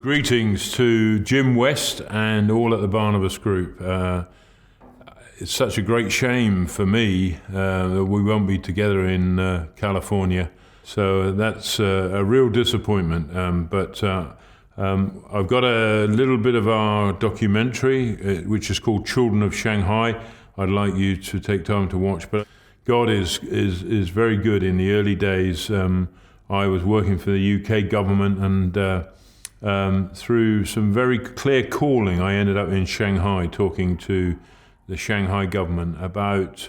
Greetings to Jim West and all at the Barnabas Group. It's such a great shame for me that we won't be together in California. So that's a real disappointment. But I've got a little bit of our documentary, which is called Children of Shanghai. I'd like you to take time to watch. But God is very good. In the early days, I was working for the UK government, and through some very clear calling, I ended up in Shanghai talking to the Shanghai government about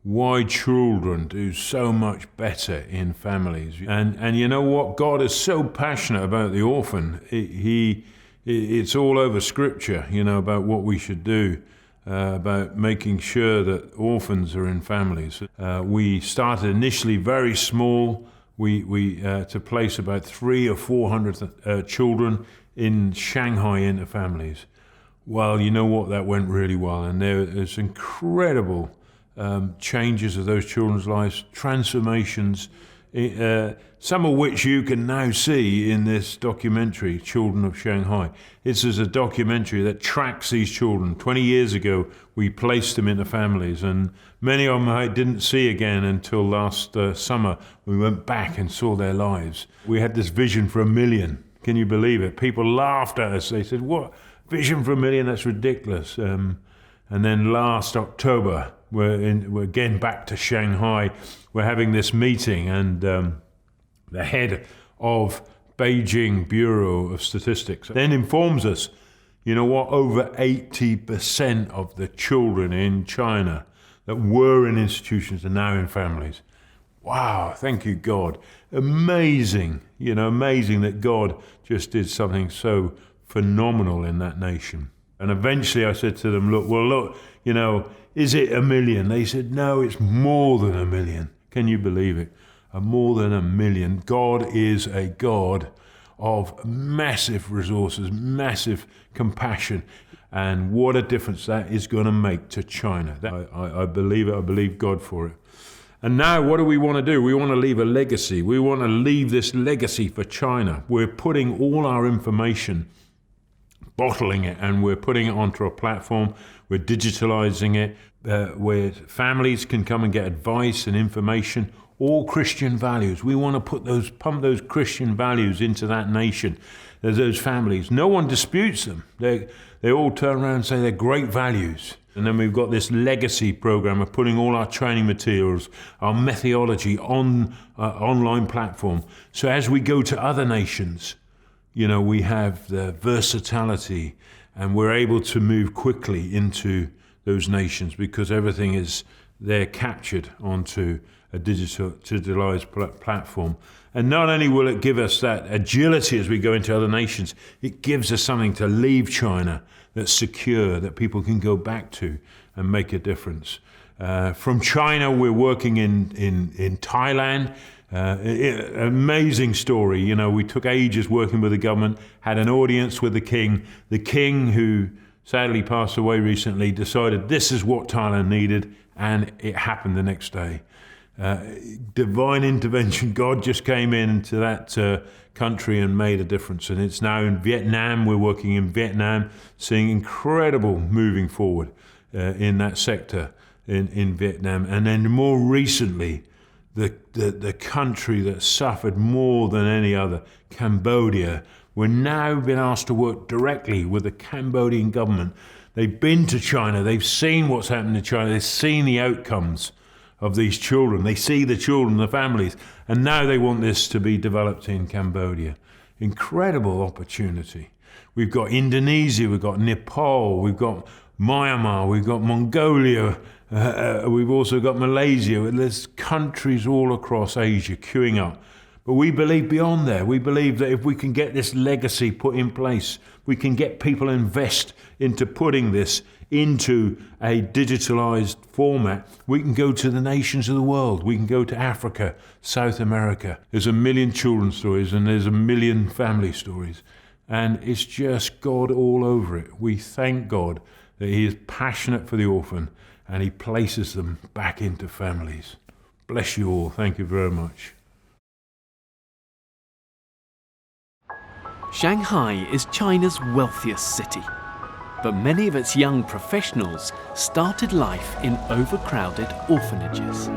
why children do so much better in families. And you know what? God is so passionate about the orphan. It's all over Scripture, about what we should do, about making sure that orphans are in families. We started initially very small. We to place about 300 or 400 children in Shanghai into families. Well, you know what? That went really well, and there's incredible changes of those children's lives, transformations, some of which you can now see in this documentary, Children of Shanghai. This is a documentary that tracks these children. 20 years ago, we placed them into families, and many of them I didn't see again until last summer. We went back and saw their lives. We had this vision for 1 million. Can you believe it? People laughed at us. They said, "What? Vision for 1 million? That's ridiculous." And then last October, we're again back to Shanghai. We're having this meeting, and the head of Beijing Bureau of Statistics then informs us, you know what, over 80% of the children in China that were in institutions are now in families. Wow, thank you, God. Amazing, amazing that God just did something so phenomenal in that nation. And eventually I said to them, look, is it 1 million? They said, no, it's more than 1 million. Can you believe it? More than 1 million. God is a God of massive resources, massive compassion. And what a difference that is going to make to China. I believe it. I believe God for it. And now what do we want to do? We want to leave a legacy. We want to leave this legacy for China. We're putting all our information, bottling it, and we're putting it onto a platform. We're digitalizing it, where families can come and get advice and information. All Christian values. We want to pump those Christian values into that nation. There's those families. No one disputes them. They all turn around and say they're great values. And then we've got this legacy program of putting all our training materials, our methodology on online platform. So as we go to other nations, we have the versatility, and we're able to move quickly into those nations because everything is there captured onto a digitalized platform. And not only will it give us that agility as we go into other nations, it gives us something to leave China that's secure, that people can go back to and make a difference. From China, we're working in Thailand. Amazing story. We took ages working with the government, had an audience with the king. The king, who sadly passed away recently, decided this is what Thailand needed, and it happened the next day. Divine intervention. God just came into that country and made a difference. And it's now in Vietnam. We're working in Vietnam, seeing incredible moving forward in that sector in Vietnam. And then more recently, the country that suffered more than any other, Cambodia. We're now being asked to work directly with the Cambodian government. They've been to China. They've seen what's happened in China. They've seen the outcomes of these children. They see the children, the families, and now they want this to be developed in Cambodia. Incredible opportunity. We've got Indonesia, we've got Nepal, we've got Myanmar, we've got Mongolia, we've also got Malaysia. There's countries all across Asia queuing up. But we believe beyond there. We believe that if we can get this legacy put in place, we can get people to invest into putting this into a digitalized format, we can go to the nations of the world. We can go to Africa, South America. There's 1 million children's stories and there's 1 million family stories. And it's just God all over it. We thank God that He is passionate for the orphan and He places them back into families. Bless you all. Thank you very much. Shanghai is China's wealthiest city, but many of its young professionals started life in overcrowded orphanages.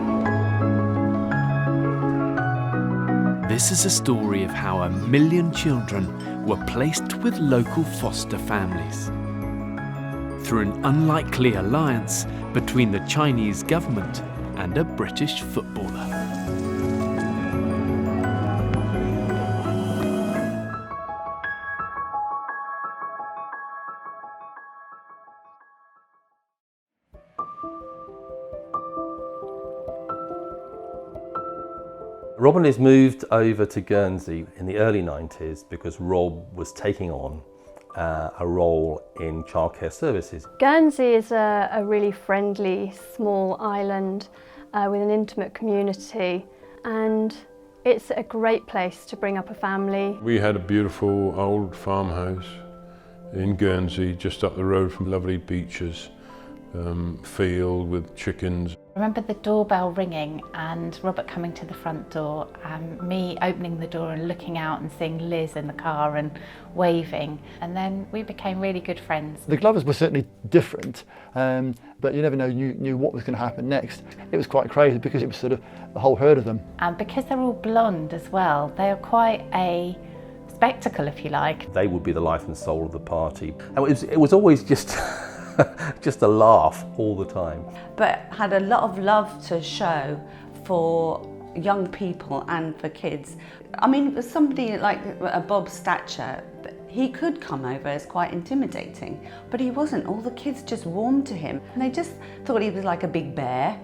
This is a story of how 1 million children were placed with local foster families. Through an unlikely alliance between the Chinese government and a British footballer. Rob and Liz moved over to Guernsey in the early 90s because Rob was taking on a role in childcare services. Guernsey is a really friendly, small island with an intimate community, and it's a great place to bring up a family. We had a beautiful old farmhouse in Guernsey, just up the road from lovely beaches, field with chickens. I remember the doorbell ringing and Robert coming to the front door, and me opening the door and looking out and seeing Liz in the car and waving, and then we became really good friends. The Glovers were certainly different, but you never knew what was going to happen next. It was quite crazy because it was sort of a whole herd of them. And because they're all blonde as well, they are quite a spectacle, if you like. They would be the life and soul of the party. And it was always just just a laugh all the time. But had a lot of love to show for young people and for kids. I mean, somebody like Bob's stature, he could come over as quite intimidating, but he wasn't. All the kids just warmed to him, and they just thought he was like a big bear.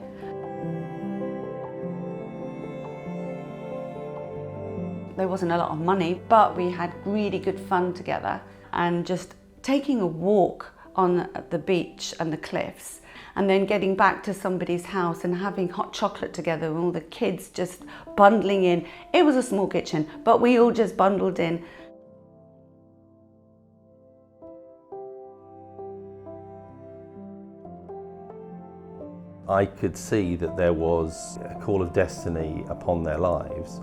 There wasn't a lot of money, but we had really good fun together, and just taking a walk on the beach and the cliffs, and then getting back to somebody's house and having hot chocolate together and all the kids just bundling in. It was a small kitchen, but we all just bundled in. I could see that there was a call of destiny upon their lives,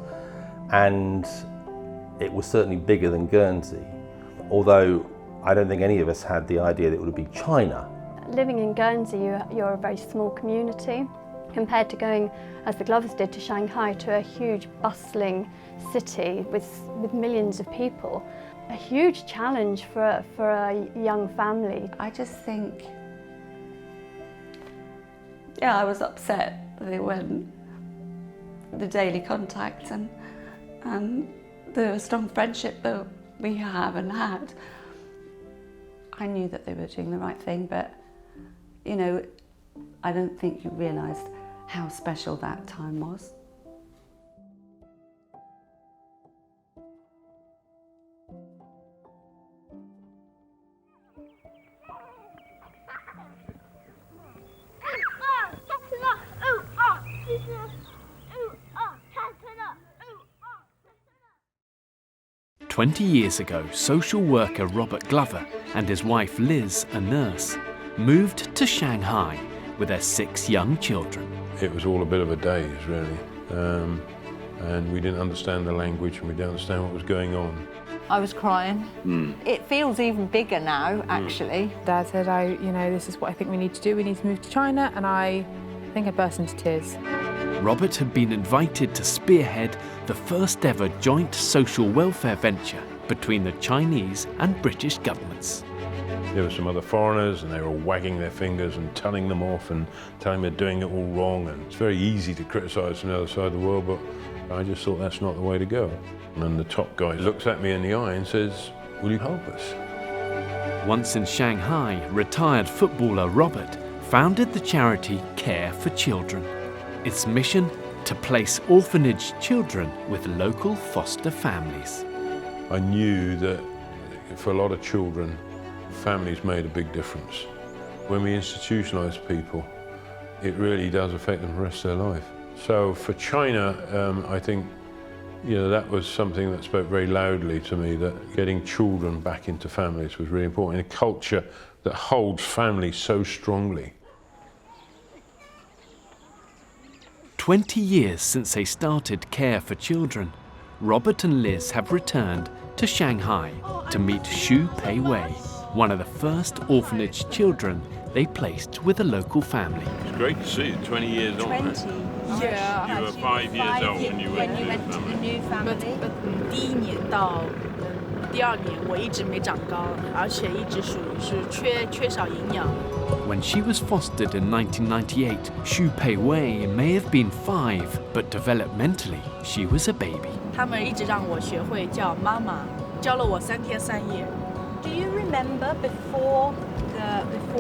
and it was certainly bigger than Guernsey, although I don't think any of us had the idea that it would be China. Living in Guernsey, you're a very small community compared to going, as the Glovers did, to Shanghai, to a huge bustling city with millions of people. A huge challenge for a young family. I just think, I was upset that they went, the daily contact and the strong friendship that we have and had. I knew that they were doing the right thing, but, I don't think you realised how special that time was. "20 years ago, social worker Robert Glover and his wife Liz, a nurse, moved to Shanghai with their 6 young children. It was all a bit of a daze, really, and we didn't understand the language and we didn't understand what was going on. I was crying. It feels even bigger now, actually. Dad said, this is what I think we need to do. We need to move to China, and I think I burst into tears. Robert had been invited to spearhead the first ever joint social welfare venture between the Chinese and British governments. There were some other foreigners and they were all wagging their fingers and telling them off and telling them they're doing it all wrong, and it's very easy to criticise from the other side of the world, but I just thought that's not the way to go. And then the top guy looks at me in the eye and says, "Will you help us?" Once in Shanghai, retired footballer Robert founded the charity Care for Children. Its mission, to place orphanage children with local foster families. I knew that for a lot of children, families made a big difference. When we institutionalise people, it really does affect them the rest of their life. So for China, I think that was something that spoke very loudly to me, that getting children back into families was really important in a culture that holds family so strongly. 20 years since they started Care for Children, Robert and Liz have returned to Shanghai to meet Xu Pei Wei, one of the first orphanage children they placed with a local family. It's great to see you, 20 years on. 20. Yeah. You were 5 years old when you went to the the family. new family. 第一年到第二年我一直没长高，而且一直属于是缺少营养。 When she was fostered in 1998, Xu Pei Wei may have been 5, but developmentally she was a baby. 他们一直让我学会叫妈妈，教了我3天3夜。 Do you remember before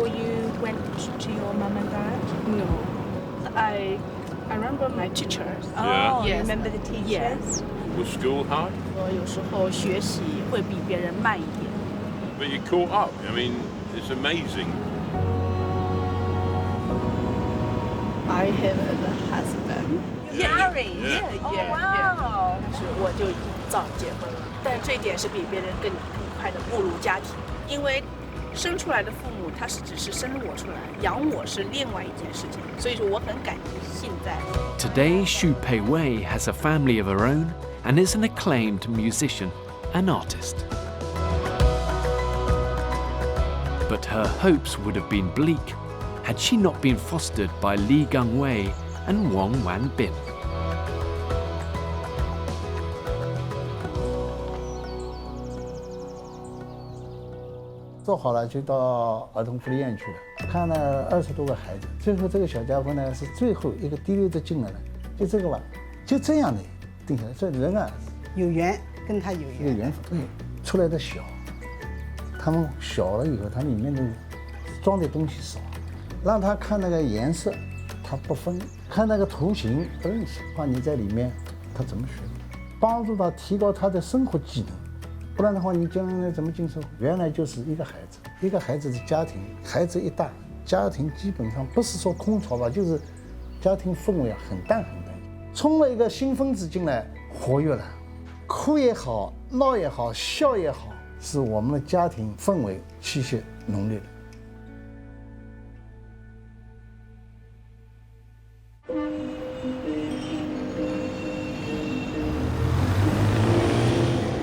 you went to your mum and dad? No, I remember my teachers. Yeah. Oh, you Yes. remember the teachers? Yes. Was school hard? 我有时候学习会比别人慢一点。 But you caught up. I mean, it's amazing. I have a husband. Married? Yeah. Oh, Yeah, wow. 但是我就已经早结婚了，但这一点是比别人更快的步入家庭，因为生出来的父母他是只是生我出来，养我是另外一件事情，所以说我很感激现在。 Today, Xu Pei Wei has a family of her own and is an acclaimed musician and artist. But her hopes would have been bleak had she not been fostered by Li Gangwei and Wang Wanbin. 做好了就到儿童福利院去了，看了20多个孩子，最后这个小家伙呢是最后一个滴溜着进来了，就这个吧，就这样的定下来。这人啊，有缘，跟他有缘。一个缘分。对，出来的小，他们小了以后，他里面的装的东西少，让他看那个颜色，他不分；看那个图形不认识，话你在里面，他怎么学？帮助他提高他的生活技能。 不然的话，你将来怎么经受？原来就是一个孩子，一个孩子的家庭，孩子一大，家庭基本上不是说空巢吧，就是家庭氛围啊很淡很淡。冲了一个新分子进来，活跃了，哭也好，闹也好，笑也好，是我们的家庭氛围气息浓烈的。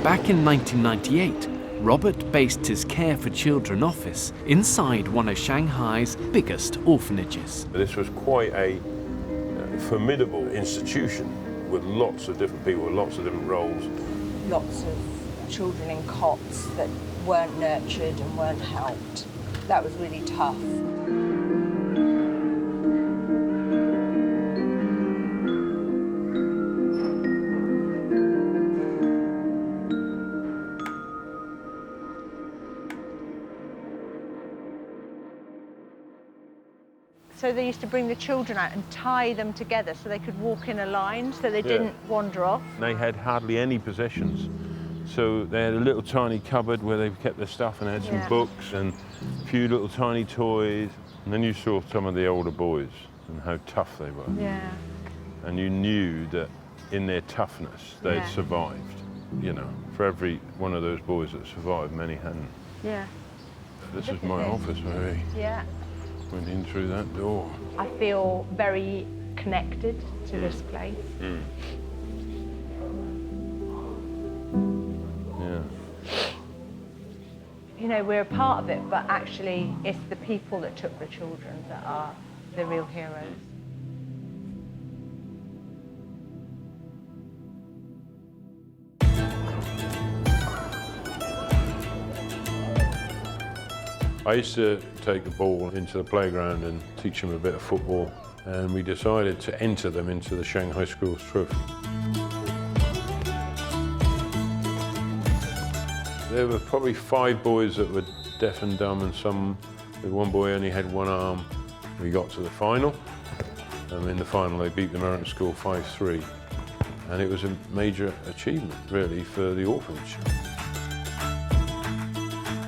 Back in 1998, Robert based his Care for Children office inside one of Shanghai's biggest orphanages. This was quite a formidable institution with lots of different people, lots of different roles. Lots of children in cots that weren't nurtured and weren't helped. That was really tough. So they used to bring the children out and tie them together so they could walk in a line so they didn't wander off. They had hardly any possessions. So they had a little tiny cupboard where they kept their stuff and had some books and a few little tiny toys. And then you saw some of the older boys and how tough they were. Yeah. And you knew that in their toughness they'd survived. You know, for every one of those boys that survived, many hadn't. Yeah. This is my office where we went in through that door. I feel very connected to this place. Yeah. You know, we're a part of it, but actually it's the people that took the children that are the real heroes. I used to take the ball into the playground and teach them a bit of football, and we decided to enter them into the Shanghai Schools Trophy. There were probably 5 boys that were deaf and dumb, and one boy only had one arm. We got to the final, and in the final they beat the American school 5-3, and it was a major achievement really for the orphanage.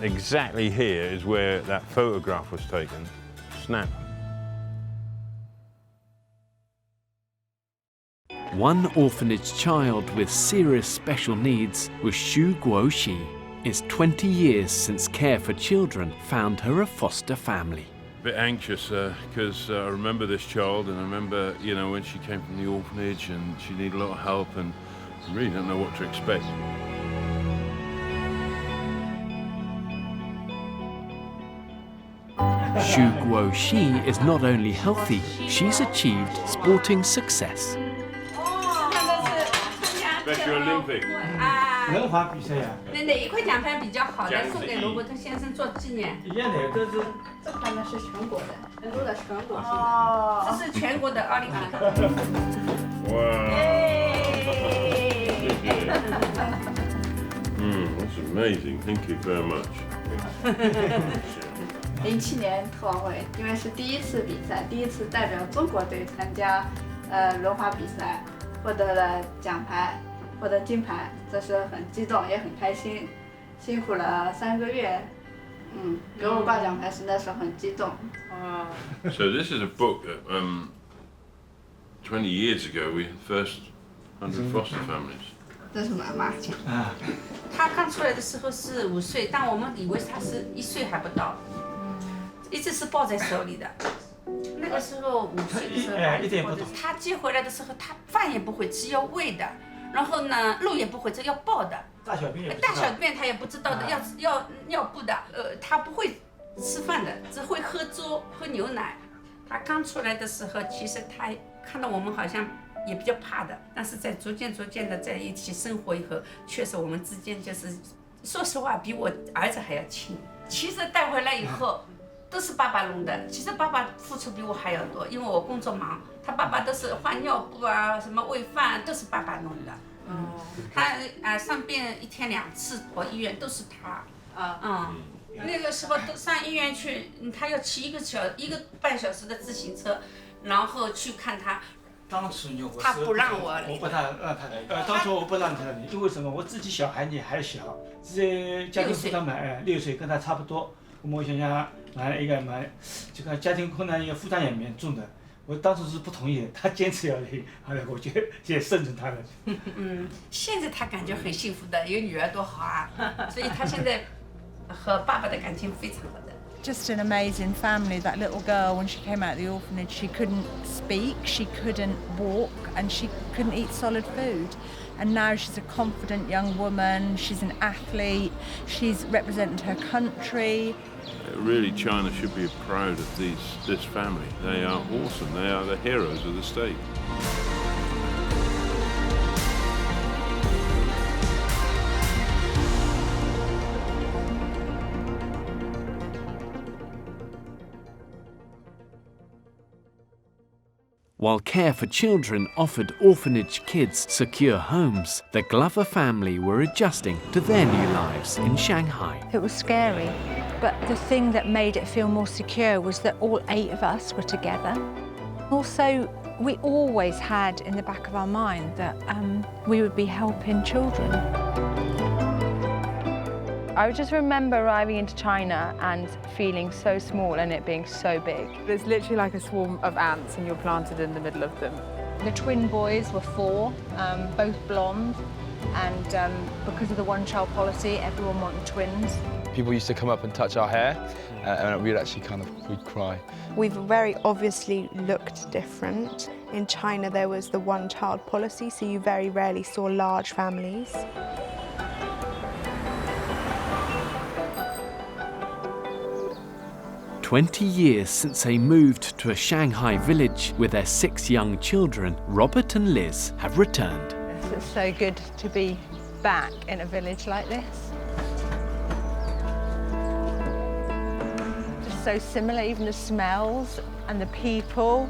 Exactly here is where that photograph was taken. Snap. One orphanage child with serious special needs was Xu Guoxi. It's 20 years since Care for Children found her a foster family. A bit anxious because I remember this child, and I remember, you know, when she came from the orphanage and she needed a lot of help, and I really don't know what to expect. Xu Guoxi is not only healthy, she's achieved sporting success. Special Olympic. 轮滑比赛呀，哪一块奖牌比较好的，送给罗伯特先生做纪念。一样的，这是这块呢是全国的，很多的全国性的。哦，这是全国的奥林匹克。Wow. That's amazing. Thank you very much. 07年特奥会，因为是第一次比赛，第一次代表中国队参加轮滑比赛，获得了奖牌，获得金牌，这是很激动也很开心，辛苦了3个月，给我挂奖牌实在是很激动。So this is a book that 20 years ago we had first 100 foster families. 这是妈妈讲。他刚出来的时候是5岁，但我们以为他是1岁还不到，一直是抱在手里的。那个时候5岁的时候，他接回来的时候，他饭也不会吃，要喂的。然后呢，路也不会走，要抱的。大小便他也不知道的，要尿布的。他不会吃饭的，只会喝粥、喝牛奶。他刚出来的时候，其实他看到我们好像也比较怕的，但是在逐渐的在一起生活以后，确实我们之间就是，说实话比我儿子还要亲。其实带回来以后，都是爸爸弄的。其实爸爸付出比我还要多，因为我工作忙，他爸爸都是换尿布啊，什么喂饭都是爸爸弄的。他上便1天2次跑医院都是他。那个时候都上医院去，他要骑1个半小时的自行车，然后去看他。当初我他不让我不让他来。当初我不让他来，因为什么？我自己小孩呢还小，这家庭负担6岁，跟他差不多。我想想一个这个家庭困难也负担也蛮重的。我当初是不同意的，他坚持要来，后来我就也顺从他了。现在他感觉很幸福的，有女儿多好啊！所以他现在和爸爸的感情非常好的。Just an amazing family. That little girl, when she came out of the orphanage, she couldn't speak, she couldn't walk, and she couldn't eat solid food. And now she's a confident young woman, she's an athlete, she's represented her country. Really, China should be proud of this family. They are awesome. They are the heroes of the state. While Care for Children offered orphanage kids secure homes, the Glover family were adjusting to their new lives in Shanghai. It was scary, but the thing that made it feel more secure was that all 8 of us were together. Also, we always had in the back of our mind that we would be helping children. I just remember arriving into China and feeling so small and it being so big. It's literally like a swarm of ants and you're planted in the middle of them. The twin boys were 4, both blonde, and because of the one-child policy, everyone wanted twins. People used to come up and touch our hair and we'd actually we'd cry. We've very obviously looked different. In China there was the one-child policy, so you very rarely saw large families. "20 years since they moved to a Shanghai village with their 6 young children, Robert and Liz have returned. It's so good to be back in a village like this. Just so similar, even the smells and the people.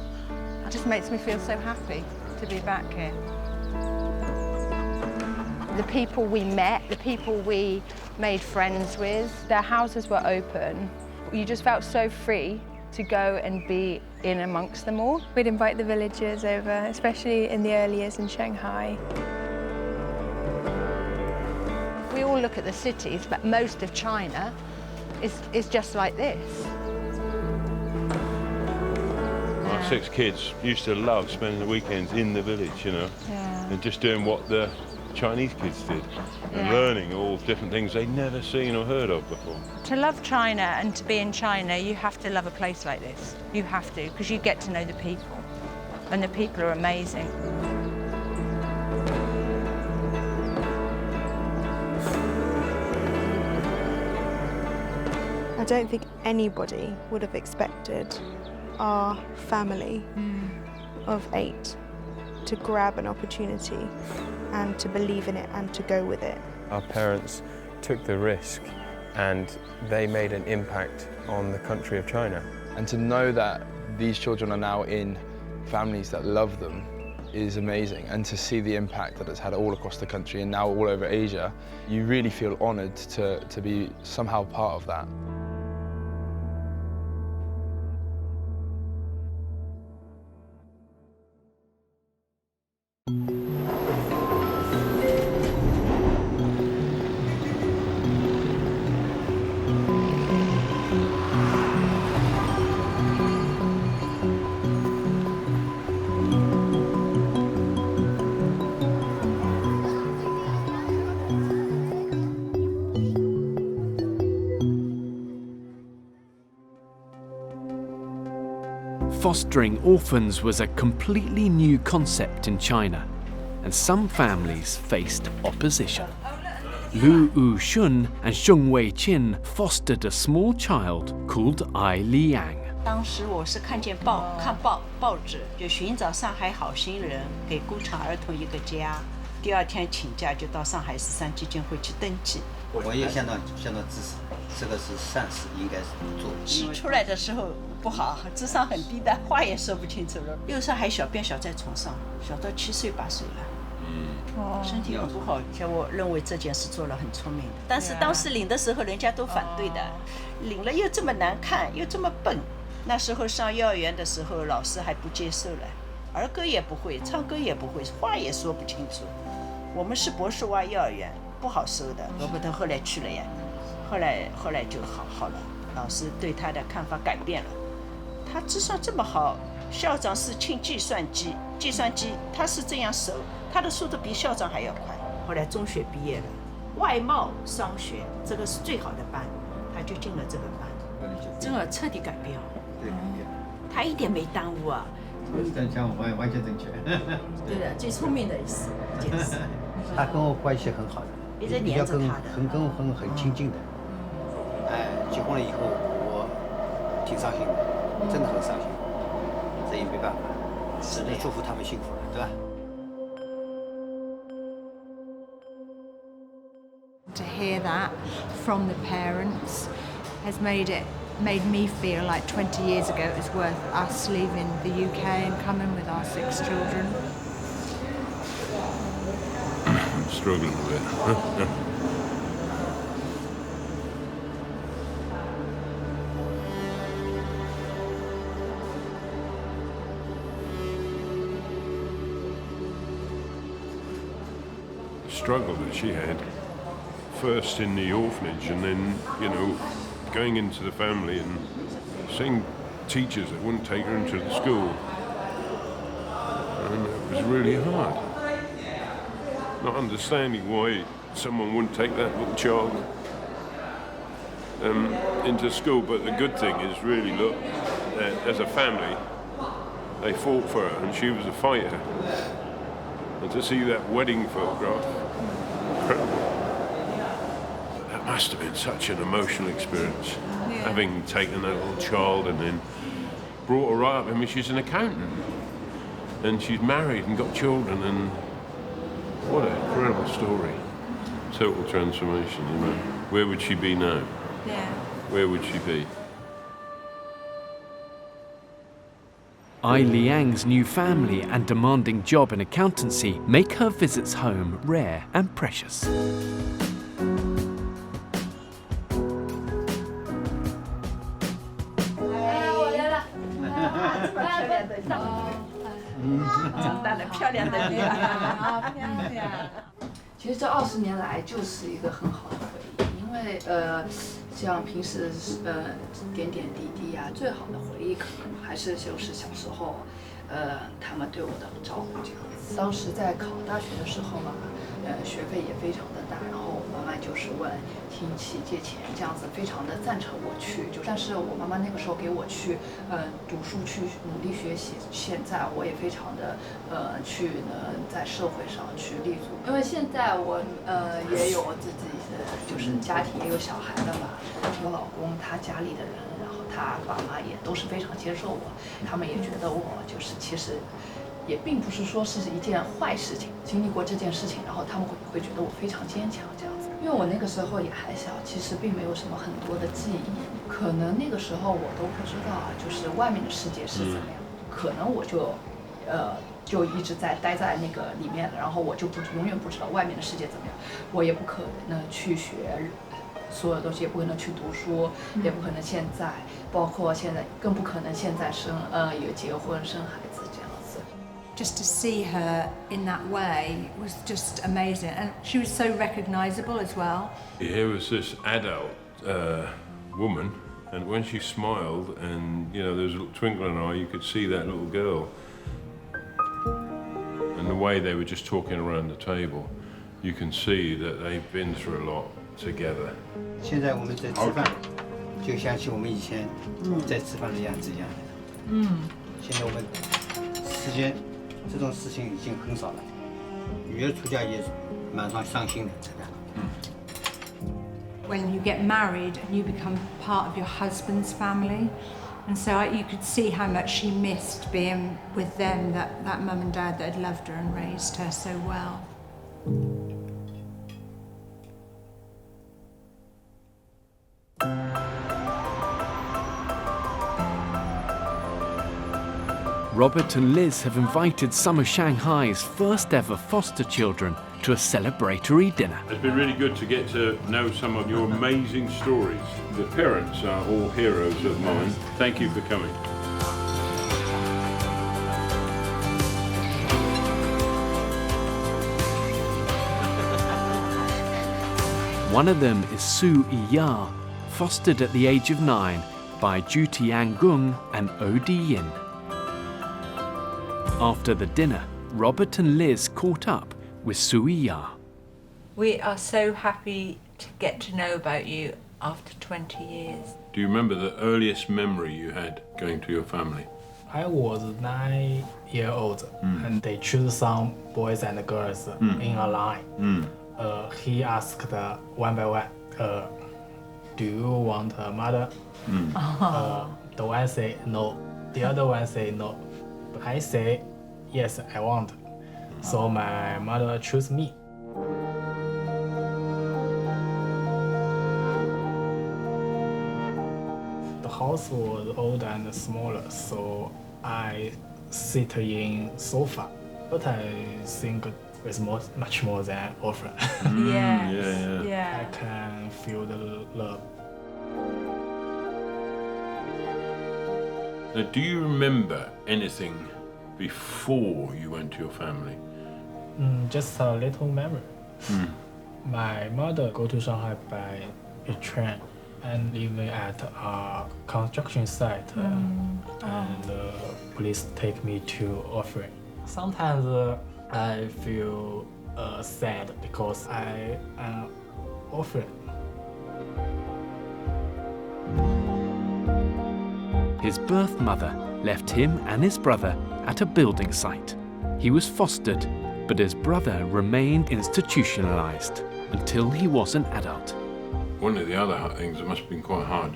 It just makes me feel so happy to be back here. The people we met, the people we made friends with, their houses were open. You just felt so free to go and be in amongst them all. We'd invite the villagers over, especially in the early years in Shanghai. We all look at the cities, but most of China is just like this. Our 6 kids used to love spending the weekends in the village, you know, and just doing what the Chinese kids did, and learning all different things they'd never seen or heard of before. To love China and to be in China, you have to love a place like this. You have to, because you get to know the people, and the people are amazing. I don't think anybody would have expected our family of 8 to grab an opportunity and to believe in it and to go with it. Our parents took the risk and they made an impact on the country of China. And to know that these children are now in families that love them is amazing. And to see the impact that it's had all across the country and now all over Asia, you really feel honoured to be somehow part of that. Fostering orphans was a completely new concept in China, and some families faced opposition. Lu Wushun and Xiong Weiqin fostered a small child called Ai Liang. 当时我是看报纸，就寻找上海好心人给孤产儿童一个家。第2天请假就到上海市三基金会去登记。我也相当支持，这个是善事，应该是做。一出来的时候不好，智商很低的，话也说不清楚了。6岁还小便小在床上，小到7岁8岁了。身体很不好，像我认为这件事做了很聪明，但是当时领的时候人家都反对的，领了又这么难看，又这么笨。那时候上幼儿园的时候，老师还不接受了，儿歌也不会，唱歌也不会，话也说不清楚。我们是博士娃幼儿园，不好收的。罗伯特后来去了呀，后来就好了，老师对他的看法改变了。他智商这么好，校长是轻计算机他是这样熟，他的速度比校长还要快。后来中学毕业了，外贸商学这个是最好的班，他就进了这个班，真的彻底改变了。他一点没耽误啊。正确，完全正确。对的，最聪明的一件事。他跟我关系很好的，一直黏着他的，很亲近的。哎，结婚了以后，我挺伤心的，真的很伤心。这也没办法，只能祝福他们幸福了，对吧？ To hear that from the parents has made me feel like 20 years ago it was worth us leaving the UK and coming with our 6 children. I'm struggling a bit. Struggle that she had. First in the orphanage and then, going into the family and seeing teachers that wouldn't take her into the school. And it was really hard. Not understanding why someone wouldn't take that little child into school. But the good thing is really, look, as a family, they fought for her and she was a fighter. And to see that wedding photograph, incredible. Must have been such an emotional experience, having taken that little child and then brought her right up. I mean, she's an accountant and she's married and got children, and what an incredible story. Total transformation, Where would she be now? Yeah. Where would she be? Ai Liang's new family and demanding job in accountancy make her visits home rare and precious. Yeah. 其实这20年来就是一个很好的回忆，因为像平时点点滴滴啊，最好的回忆可能还是就是小时候，他们对我的照顾这样子。当时在考大学的时候嘛，学费也非常的大，然后妈妈就是问亲戚借钱，这样子非常的赞成我去。但是我妈妈那个时候给我去读书去努力学习，现在我也非常的去呢在社会上去立足，因为现在我也有自己的就是家庭，也有小孩了嘛，有老公，他家里的人，然后他爸妈也都是非常接受我，他们也觉得我就是其实。也并不是说是一件坏事情，经历过这件事情，然后他们会觉得我非常坚强这样子。因为我那个时候也还小，其实并没有什么很多的记忆，可能那个时候我都不知道啊，就是外面的世界是怎么样，可能我就一直待在那个里面了，然后我就永远不知道外面的世界怎么样，我也不可能去学所有东西，也不可能去读书，也不可能现在，包括现在更不可能现在也结婚生孩子这样子。Just to see her in that way was just amazing, and she was so recognisable as well. Here was this adult woman, and when she smiled, and you know there was a little twinkle in her eye, you could see that little girl. And the way they were just talking around the table, you can see that they've been through a lot together. 现在我们在吃饭，就想起我们以前在吃饭的样子一样的。现在我们时间。这种事情已经很少了，女儿出嫁也蛮伤心的，真的。When you get married and you become part of your husband's family, and so you could see how much she missed being with them, that mum and dad that had loved her and raised her so well. Robert and Liz have invited some of Shanghai's first ever foster children to a celebratory dinner. It's been really good to get to know some of your amazing stories. The parents are all heroes of mine. Thank you for coming. One of them is Su Yi, fostered at the age of 9 by Ju Tiangung and Odi Yin. After the dinner, Robert and Liz caught up with Su Yi. We are so happy to get to know about you after 20 years. Do you remember the earliest memory you had going to your family? I was 9 years old, and they choose some boys and girls in a line. He asked one by one, do you want a mother? The one say no, the other one say no. But I say, yes, I want. So my mother chose me. The house was old and smaller, so I sit in sofa. But I think it's much more than orphan. Yeah. I can feel the love. Now, do you remember anything before you went to your family? Just a little memory. My mother go to Shanghai by a train and living at a construction site, and police take me to orphan. Sometimes I feel sad because I am orphan. His birth mother left him and his brother at a building site. He was fostered, but his brother remained institutionalized until he was an adult. One of the other things that must have been quite hard,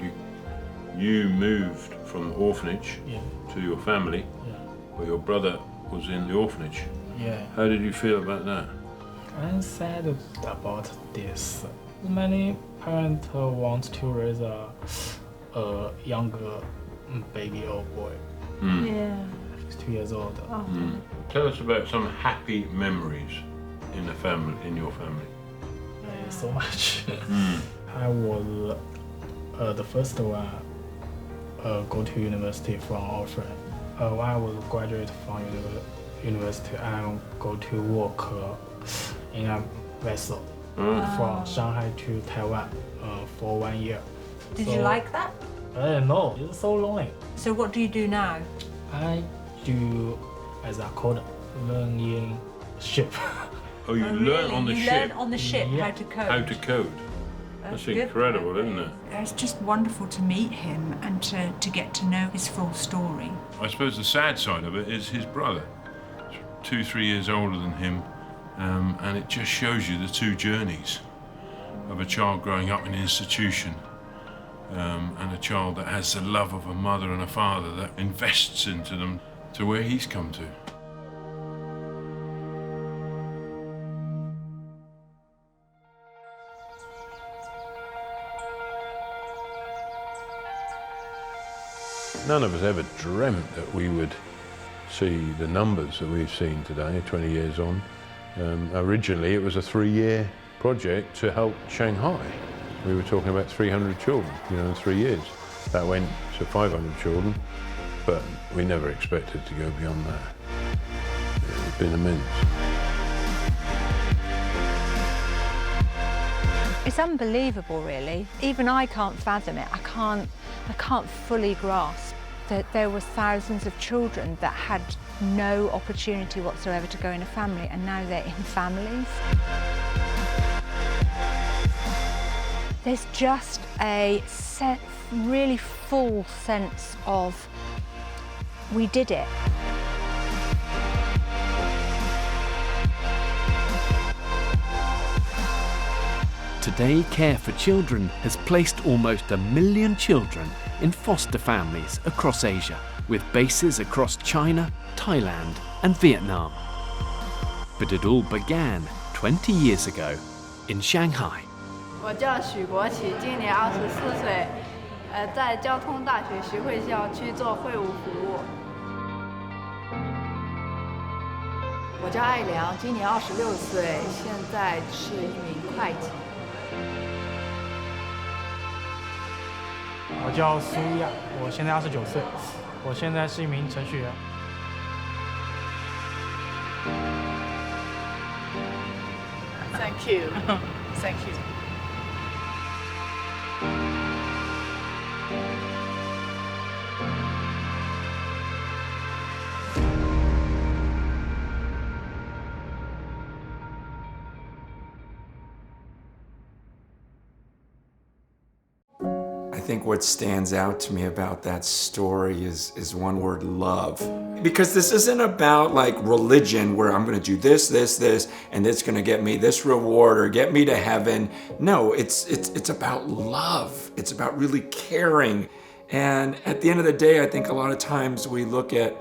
you moved from the orphanage to your family, but your brother was in the orphanage. How did you feel about that? I'm sad about this. Many parents want to raise a younger baby or boy. He's 2 years old. Tell us about some happy memories in the family, in your family. So much. I was the first one go to university from orphan. When I was graduate from university, I go to work in a vessel from Shanghai to Taiwan for 1 year. Did you like that? No, it's so lonely. So what do you do now? I do as a coder, learn in ship. Oh, you learn on the you ship? learn on the ship how to code. How to code. That's incredible, isn't it? It's just wonderful to meet him and to get to know his full story. I suppose the sad side of it is his brother, 2-3 years older than him, and it just shows you the two journeys of a child growing up in an institution and a child that has the love of a mother and a father that invests into them to where he's come to. None of us ever dreamt that we would see the numbers that we've seen today, 20 years on. Originally, it was a 3-year project to help Shanghai. We were talking about 300 children, in 3 years. That went to 500 children, but we never expected to go beyond that. It's been immense. It's unbelievable, really. Even I can't fathom it. I can't fully grasp that there were thousands of children that had no opportunity whatsoever to go in a family, and now they're in families. There's just a really full sense of, we did it. Today, Care for Children has placed almost 1 million children in foster families across Asia, with bases across China, Thailand and Vietnam. But it all began 20 years ago in Shanghai. 我叫许国启，今年24岁，在交通大学徐汇校区做会务服务。我叫艾良，今年26岁，现在是一名会计。我叫苏亚，我现在29岁，我现在是一名程序员。Thank you, thank you. I think what stands out to me about that story is one word: love. Because this isn't about like religion where I'm gonna do this, and it's gonna get me this reward or get me to heaven. No, it's about love. It's about really caring. And at the end of the day, I think a lot of times we look at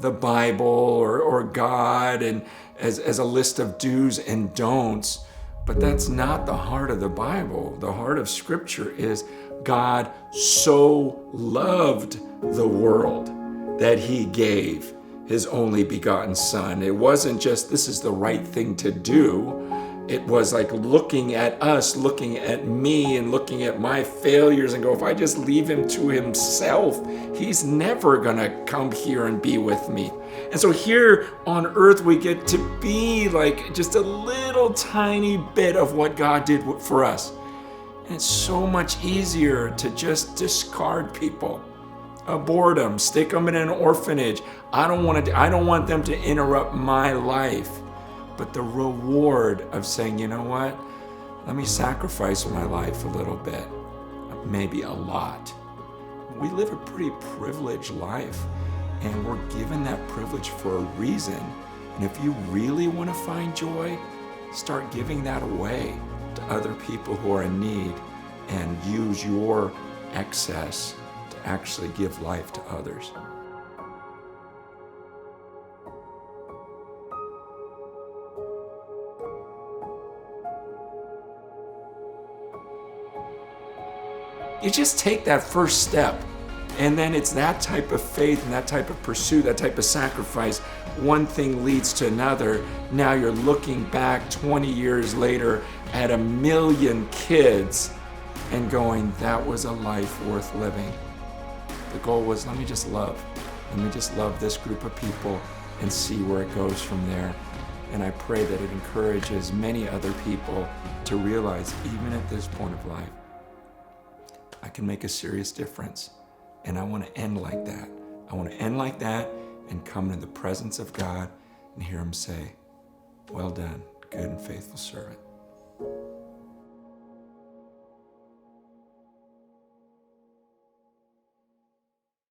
the Bible or God and as a list of do's and don'ts, but that's not the heart of the Bible. The heart of Scripture is God so loved the world that He gave His only begotten Son. It wasn't just this is the right thing to do. It was like looking at us, looking at me, and looking at my failures and go, if I just leave Him to Himself, He's never gonna come here and be with me. And so here on earth, we get to be like just a little tiny bit of what God did for us. And it's so much easier to just discard people, abort them, stick them in an orphanage. I don't want them to interrupt my life. But the reward of saying, you know what, let me sacrifice my life a little bit, maybe a lot. We live a pretty privileged life, and we're given that privilege for a reason. And if you really want to find joy, start giving that away to other people who are in need, and use your excess to actually give life to others. You just take that first step, and then it's that type of faith and that type of pursuit, that type of sacrifice. One thing leads to another. Now you're looking back 20 years later at 1 million kids and going, that was a life worth living. The goal was, let me just love this group of people and see where it goes from there. And I pray that it encourages many other people to realize, even at this point of life, I can make a serious difference. And I want to end like that. I want to end like that and come into the presence of God and hear Him say, Well done, good and faithful servant.